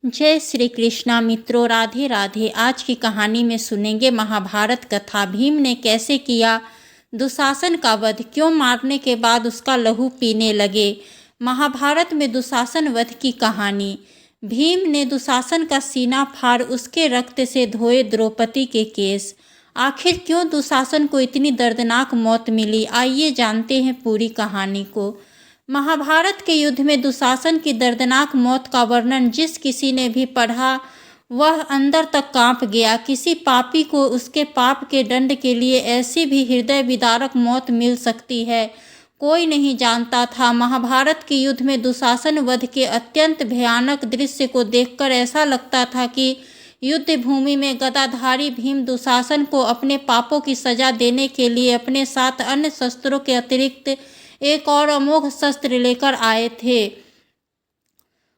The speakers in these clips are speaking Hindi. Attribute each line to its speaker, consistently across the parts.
Speaker 1: जय श्री कृष्णा मित्रों, राधे राधे। आज की कहानी में सुनेंगे महाभारत कथा। भीम ने कैसे किया दुशासन का वध, क्यों मारने के बाद उसका लहू पीने लगे। महाभारत में दुशासन वध की कहानी। भीम ने दुशासन का सीना फाड़ उसके रक्त से धोए द्रौपदी के केस। आखिर क्यों दुशासन को इतनी दर्दनाक मौत मिली, आइए जानते हैं पूरी कहानी को। महाभारत के युद्ध में दुशासन की दर्दनाक मौत का वर्णन जिस किसी ने भी पढ़ा वह अंदर तक कांप गया। किसी पापी को उसके पाप के दंड के लिए ऐसी भी हृदय विदारक मौत मिल सकती है, कोई नहीं जानता था। महाभारत के युद्ध में दुशासन वध के अत्यंत भयानक दृश्य को देखकर ऐसा लगता था कि युद्ध भूमि में गदाधारी भीम दुशासन को अपने पापों की सजा देने के लिए अपने साथ अन्य शस्त्रों के अतिरिक्त एक और अमोघ शस्त्र लेकर आए थे।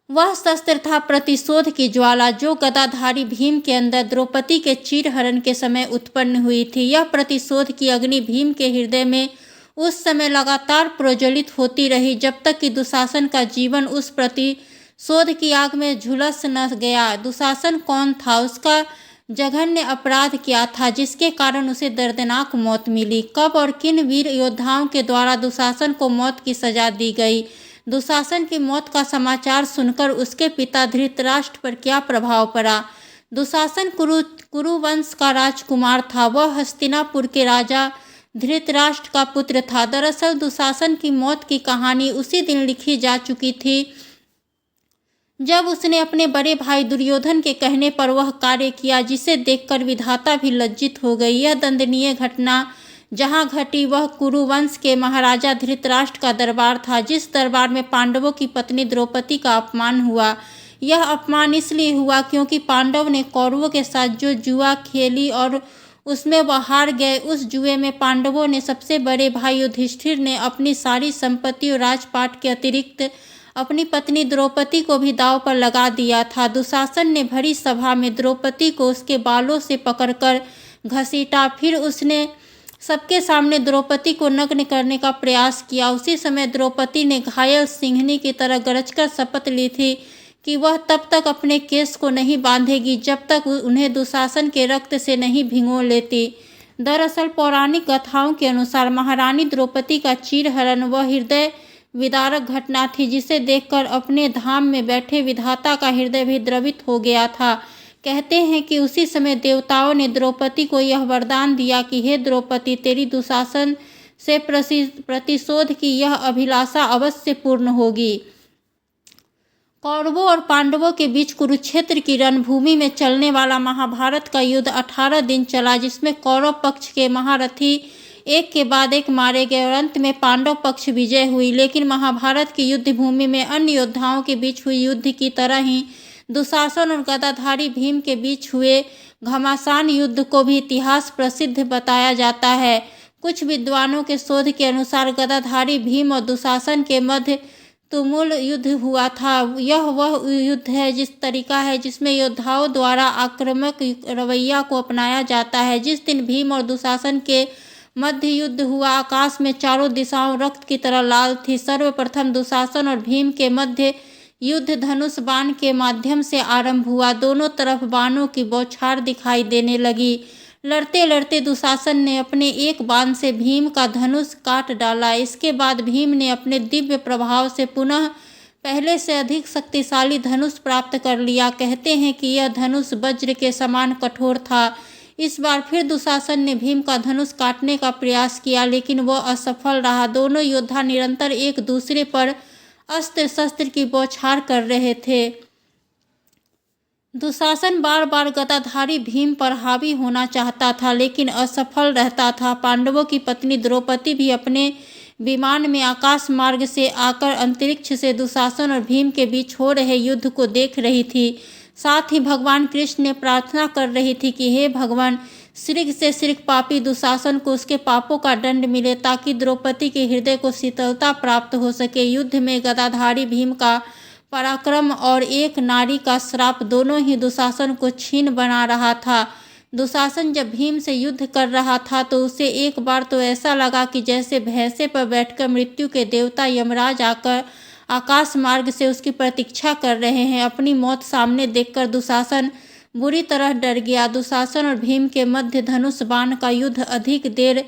Speaker 1: वह शस्त्र था प्रतिशोध की ज्वाला, जो गदाधारी भीम के अंदर द्रौपदी के चीरहरण के समय उत्पन्न हुई थी। यह प्रतिशोध की अग्नि भीम के हृदय में उस समय लगातार प्रज्वलित होती रही जब तक कि दुशासन का जीवन उस प्रतिशोध की आग में झुलस न गया। दुशासन कौन था, उसका जघन्य अपराध क्या था जिसके कारण उसे दर्दनाक मौत मिली। कब और किन वीर योद्धाओं के द्वारा दुशासन को मौत की सजा दी गई। दुशासन की मौत का समाचार सुनकर उसके पिता धृतराष्ट्र पर क्या प्रभाव पड़ा। दुशासन कुरुवंश का राजकुमार था। वह हस्तिनापुर के राजा धृतराष्ट्र का पुत्र था। दरअसल दुशासन की मौत की कहानी उसी दिन लिखी जा चुकी थी जब उसने अपने बड़े भाई दुर्योधन के कहने पर वह कार्य किया जिसे देखकर विधाता भी लज्जित हो गई। यह दंडनीय घटना जहां घटी वह कुरुवंश के महाराजा धृतराष्ट्र का दरबार था, जिस दरबार में पांडवों की पत्नी द्रौपदी का अपमान हुआ। यह अपमान इसलिए हुआ क्योंकि पांडव ने कौरवों के साथ जो जुआ खेली और उसमें वह हार गए। उस जुए में पांडवों ने सबसे बड़े भाई युधिष्ठिर ने अपनी सारी संपत्ति और राजपाट के अतिरिक्त अपनी पत्नी द्रौपदी को भी दांव पर लगा दिया था। दुशासन ने भरी सभा में द्रौपदी को उसके बालों से पकड़कर घसीटा, फिर उसने सबके सामने द्रौपदी को नग्न करने का प्रयास किया। उसी समय द्रौपदी ने घायल सिंहनी की तरह गरजकर शपथ ली थी कि वह तब तक अपने केस को नहीं बांधेगी जब तक उन्हें दुशासन के रक्त से नहीं भिगो लेती। दरअसल पौराणिक कथाओं के अनुसार महारानी द्रौपदी का चीरहरण वह हृदय विदारक घटना थी जिसे देखकर अपने धाम में बैठे विधाता का हृदय भी द्रवित हो गया था। कहते हैं कि उसी समय देवताओं ने द्रौपदी को यह वरदान दिया कि हे द्रौपदी, तेरी दुशासन से प्रतिशोध की यह अभिलाषा अवश्य पूर्ण होगी। कौरवों और पांडवों के बीच कुरुक्षेत्र की रणभूमि में चलने वाला महाभारत का युद्ध 18 दिन चला, जिसमें कौरव पक्ष के महारथी एक के बाद एक मारे गए और अंत में पांडव पक्ष विजय हुई। लेकिन महाभारत की युद्ध भूमि में अन्य योद्धाओं के बीच हुई युद्ध की तरह ही दुशासन और गदाधारी भीम के बीच हुए घमासान युद्ध को भी इतिहास प्रसिद्ध बताया जाता है। कुछ विद्वानों के शोध के अनुसार गदाधारी भीम और दुशासन के मध्य तुमुल युद्ध हुआ था। यह वह युद्ध है जिसमें योद्धाओं द्वारा आक्रामक रवैया को अपनाया जाता है। जिस दिन भीम और दुशासन के मध्य युद्ध हुआ, आकाश में चारों दिशाओं रक्त की तरह लाल थी। सर्वप्रथम दुशासन और भीम के मध्य युद्ध धनुष बाण के माध्यम से आरंभ हुआ। दोनों तरफ बाणों की बौछार दिखाई देने लगी। लड़ते लड़ते दुशासन ने अपने एक बाण से भीम का धनुष काट डाला। इसके बाद भीम ने अपने दिव्य प्रभाव से पुनः पहले से अधिक शक्तिशाली धनुष प्राप्त कर लिया। कहते हैं कि यह धनुष वज्र के समान कठोर था। इस बार फिर दुशासन ने भीम का धनुष काटने का प्रयास किया, लेकिन वह असफल रहा। दोनों योद्धा निरंतर एक दूसरे पर अस्त्र शस्त्र की बौछार कर रहे थे। दुशासन बार बार गदाधारी भीम पर हावी होना चाहता था, लेकिन असफल रहता था। पांडवों की पत्नी द्रौपदी भी अपने विमान में आकाश मार्ग से आकर अंतरिक्ष से दुशासन और भीम के बीच हो रहे युद्ध को देख रही थी। साथ ही भगवान कृष्ण ने प्रार्थना कर रही थी कि हे भगवान, शीघ्र से शीघ्र पापी दुशासन को उसके पापों का दंड मिले ताकि द्रौपदी के हृदय को शीतलता प्राप्त हो सके। युद्ध में गदाधारी भीम का पराक्रम और एक नारी का श्राप दोनों ही दुशासन को छीन बना रहा था। दुशासन जब भीम से युद्ध कर रहा था तो उसे एक बार तो ऐसा लगा कि जैसे भैंसे पर बैठकर मृत्यु के देवता यमराज आकर आकाश मार्ग से उसकी प्रतीक्षा कर रहे हैं। अपनी मौत सामने देखकर दुशासन बुरी तरह डर गया। दुशासन और भीम के मध्य धनुष बाण का युद्ध अधिक देर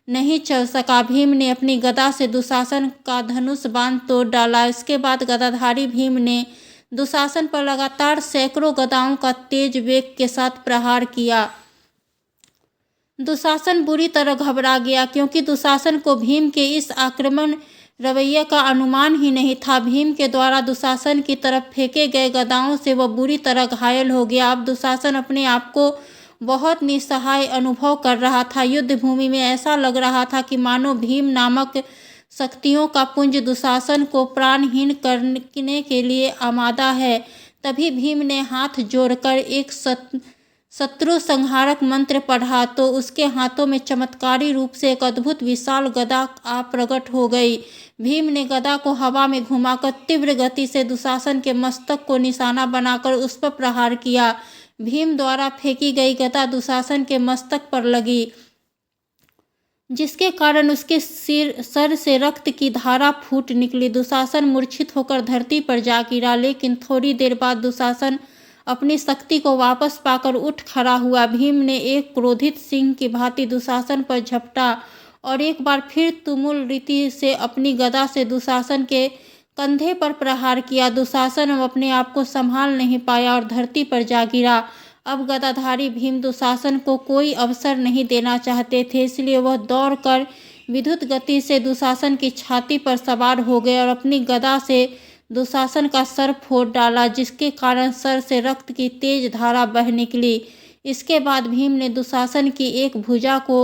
Speaker 1: नहीं चल सका। भीम ने अपनी गदा से दुशासन का धनुष बाण तोड़ डाला। इसके बाद गदाधारी भीम ने दुशासन पर लगातार सैकड़ों गदाओं का तेज वेग के साथ प्रहार किया। दुशासन बुरी तरह घबरा गया, क्योंकि दुशासन को भीम के इस आक्रमण रवैये का अनुमान ही नहीं था। भीम के द्वारा दुशासन की तरफ फेंके गए गदाओं से वह बुरी तरह घायल हो गया। अब दुशासन अपने आप को बहुत निस्सहाय अनुभव कर रहा था। युद्ध भूमि में ऐसा लग रहा था कि मानो भीम नामक शक्तियों का पुंज दुशासन को प्राणहीन करने के लिए आमादा है। तभी भीम ने हाथ जोड़कर एक शत्रु संहारक मंत्र पढ़ा तो उसके हाथों में चमत्कारी रूप से एक अद्भुत विशाल गदा आ प्रकट हो गई। भीम ने गदा को हवा में घुमाकर तीव्र गति से दुशासन के मस्तक को निशाना बनाकर उस पर प्रहार किया। भीम द्वारा फेंकी गई गदा दुशासन के मस्तक पर लगी, जिसके कारण उसके सर से रक्त की धारा फूट निकली। दुशासन मूर्छित होकर धरती पर जा गिरा, लेकिन थोड़ी देर बाद दुशासन अपनी शक्ति को वापस पाकर उठ खड़ा हुआ। भीम ने एक क्रोधित सिंह की भांति दुशासन पर झपटा और एक बार फिर तुमुल रीति से अपनी गदा से दुशासन के कंधे पर प्रहार किया। दुशासन अब अपने आप को संभाल नहीं पाया और धरती पर जा गिरा। अब गदाधारी भीम दुशासन को कोई अवसर नहीं देना चाहते थे, इसलिए वह दौड़कर विद्युत गति से दुशासन की छाती पर सवार हो गए और अपनी गदा से दुशासन का सर फोड़ डाला, जिसके कारण सर से रक्त की तेज धारा बह निकली। इसके बाद भीम ने दुशासन की एक भुजा को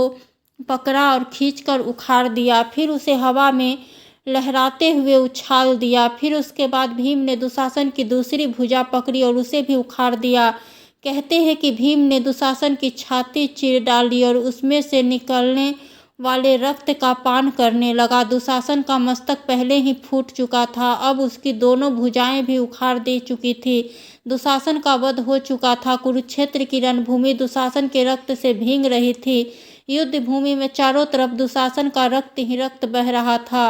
Speaker 1: पकड़ा और खींचकर उखाड़ दिया, फिर उसे हवा में लहराते हुए उछाल दिया। फिर उसके बाद भीम ने दुशासन की दूसरी भुजा पकड़ी और उसे भी उखाड़ दिया। कहते हैं कि भीम ने दुशासन की छाती चीर डाली और उसमें से निकलने वाले रक्त का पान करने लगा। दुशासन का मस्तक पहले ही फूट चुका था, अब उसकी दोनों भुजाएं भी उखाड़ दे चुकी थी। दुशासन का वध हो चुका था। कुरुक्षेत्र की रणभूमि दुशासन के रक्त से भीग रही थी। युद्ध भूमि में चारों तरफ दुशासन का रक्त ही रक्त बह रहा था।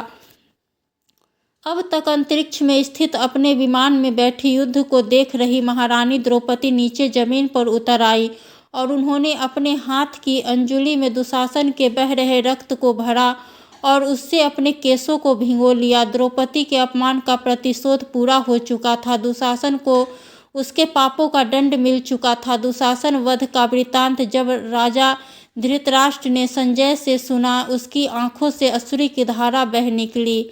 Speaker 1: अब तक अंतरिक्ष में स्थित अपने विमान में बैठी युद्ध को देख रही महारानी द्रौपदी नीचे जमीन पर उतर आई और उन्होंने अपने हाथ की अंजुली में दुशासन के बह रहे रक्त को भरा और उससे अपने केसों को भिगो लिया। द्रौपदी के अपमान का प्रतिशोध पूरा हो चुका था। दुशासन को उसके पापों का दंड मिल चुका था। दुशासन वध का वृत्तांत जब राजा धृतराष्ट्र ने संजय से सुना, उसकी आंखों से अश्रु की धारा बह निकली।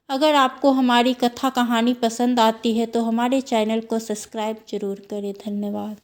Speaker 1: अगर आपको हमारी कथा कहानी पसंद आती है तो हमारे चैनल को सब्सक्राइब जरूर करें। धन्यवाद।